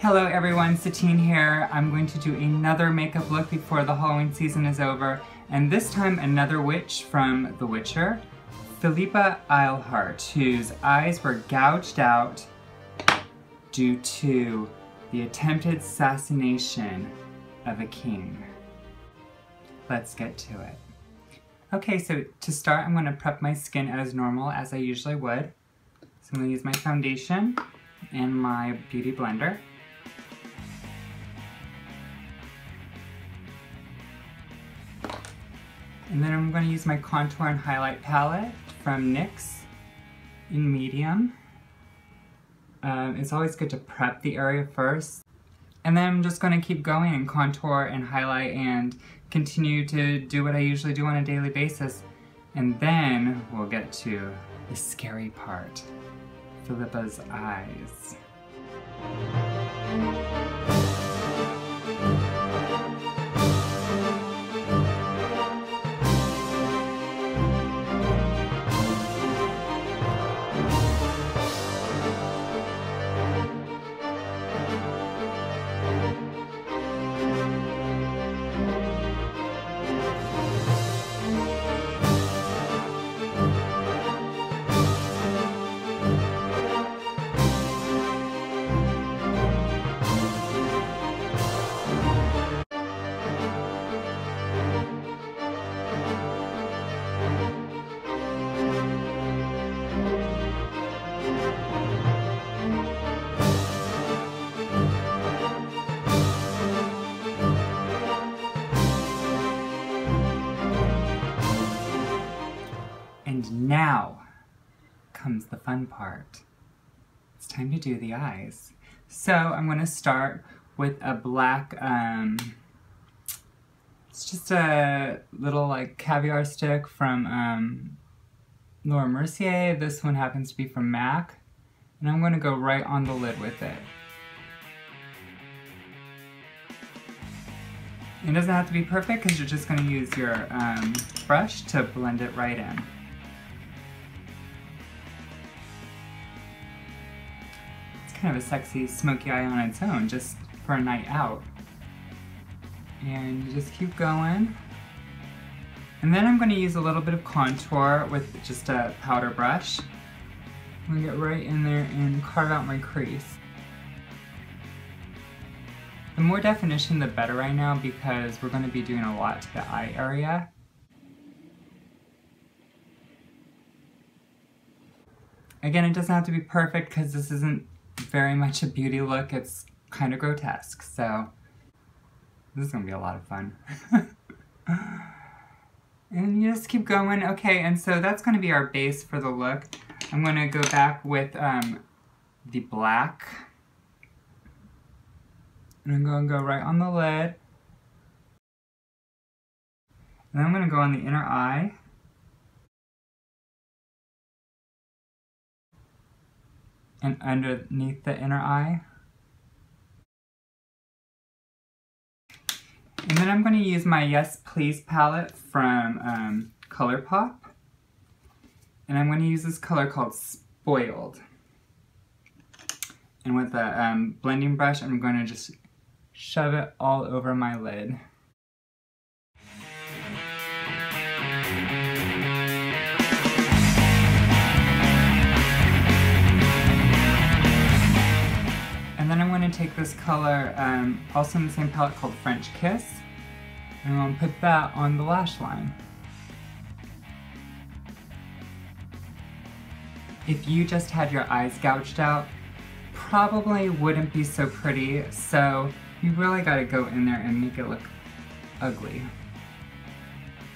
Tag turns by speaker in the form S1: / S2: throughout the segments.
S1: Hello everyone, Satine here. I'm going to do another makeup look before the Halloween season is over, and this time another witch from The Witcher, Philippa Eilhart, whose eyes were gouged out due to the attempted assassination of a king. Let's get to it. Okay, so to start, I'm going to prep my skin as normal as I usually would. So I'm going to use my foundation and my beauty blender. And then I'm going to use my contour and highlight palette from NYX in medium. It's always good to prep the area first. And then I'm just going to keep going and contour and highlight and continue to do what I usually do on a daily basis. And then we'll get to the scary part, Philippa's eyes. And now comes the fun part. It's time to do the eyes. So I'm going to start with a black, it's just a little like caviar stick from Laura Mercier. This one happens to be from MAC. And I'm going to go right on the lid with it. It doesn't have to be perfect because you're just going to use your brush to blend it right in. Kind of a sexy smoky eye on its own, just for a night out. And you just keep going. And then I'm going to use a little bit of contour with just a powder brush. I'm going to get right in there and carve out my crease. The more definition the better right now because we're going to be doing a lot to the eye area. Again, it doesn't have to be perfect because this isn't very much a beauty look. It's kind of grotesque, so this is gonna be a lot of fun. And you just keep going. Okay, and so that's gonna be our base for the look. I'm gonna go back with the black, and I'm gonna go right on the lid, and then I'm gonna go on the inner eye. And underneath the inner eye. And then I'm going to use my Yes Please palette from ColourPop. And I'm going to use this color called Spoiled. And with a blending brush, I'm going to just shove it all over my lid. And then I'm going to take this color, also in the same palette called French Kiss, and I'm going to put that on the lash line. If you just had your eyes gouged out, probably wouldn't be so pretty, so you really got to go in there and make it look ugly.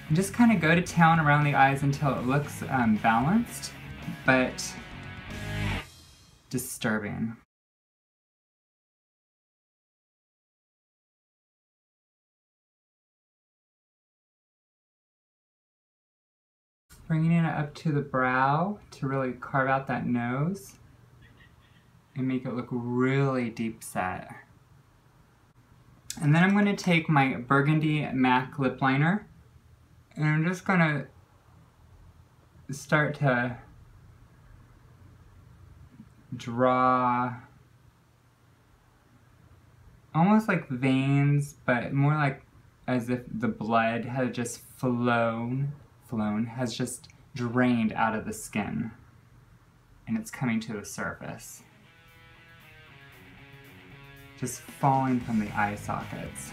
S1: And just kind of go to town around the eyes until it looks balanced, but disturbing. Bringing it up to the brow to really carve out that nose and make it look really deep set. And then I'm going to take my Burgundy MAC lip liner and I'm just going to start to draw almost like veins, but more like as if the blood had just has just drained out of the skin, and it's coming to the surface. Just falling from the eye sockets.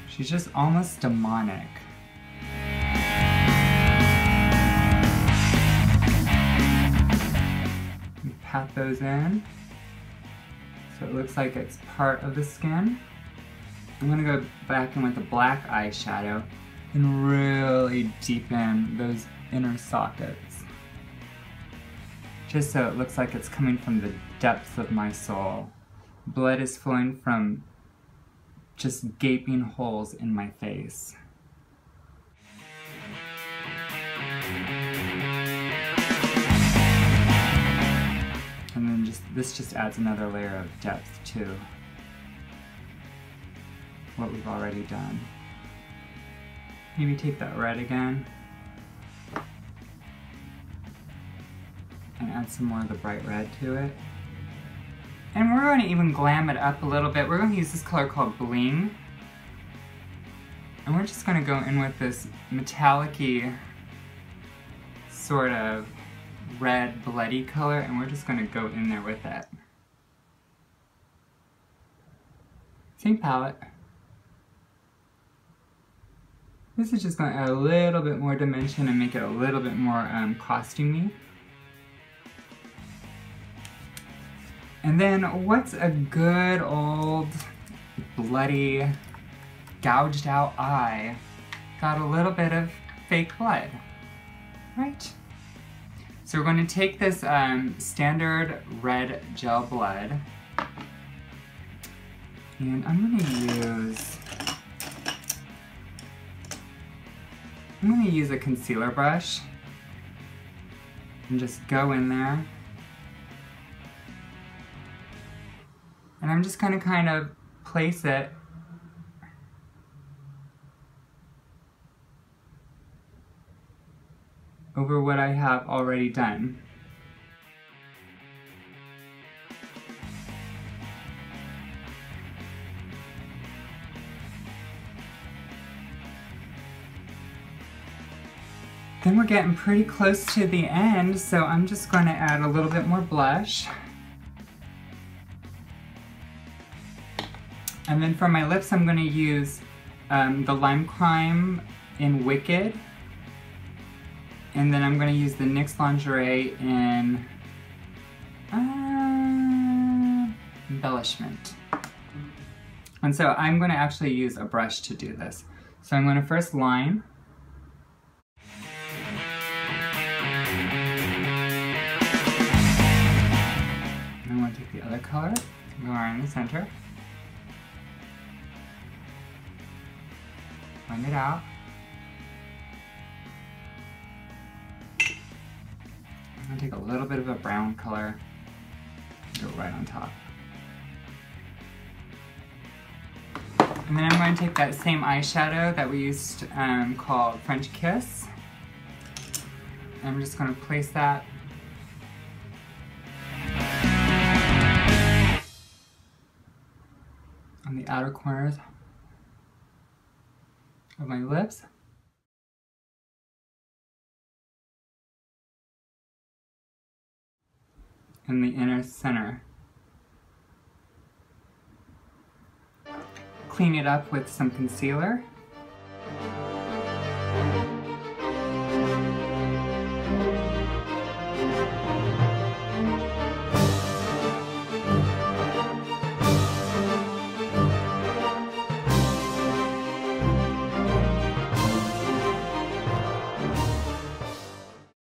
S1: She's just almost demonic. Pat those in so it looks like it's part of the skin. I'm gonna go back in with the black eyeshadow and really deepen those inner sockets, just so it looks like it's coming from the depths of my soul. Blood is flowing from just gaping holes in my face. And then this just adds another layer of depth to what we've already done. Maybe take that red again and add some more of the bright red to it. And we're going to even glam it up a little bit. We're going to use this color called Bling. And we're just going to go in with this metallic-y sort of red bloody color, and we're just going to go in there with it. Same palette. This is just going to add a little bit more dimension and make it a little bit more costumey. And then what's a good old bloody gouged out eye? Got a little bit of fake blood, right? So we're going to take this standard red gel blood, and I'm going to use a concealer brush and just go in there. And I'm just going to kind of place it over what I have already done. Then we're getting pretty close to the end, so I'm just going to add a little bit more blush. And then for my lips, I'm going to use the Lime Crime in Wicked. And then I'm going to use the NYX Lingerie in Embellishment. And so I'm going to actually use a brush to do this. So I'm going to first line. And I'm going to take the other color, go around the center. Blend it out. I'm going to take a little bit of a brown color and go right on top. And then I'm going to take that same eyeshadow that we used called French Kiss. And I'm just going to place that on the outer corners of my lips. And the inner center. Clean it up with some concealer.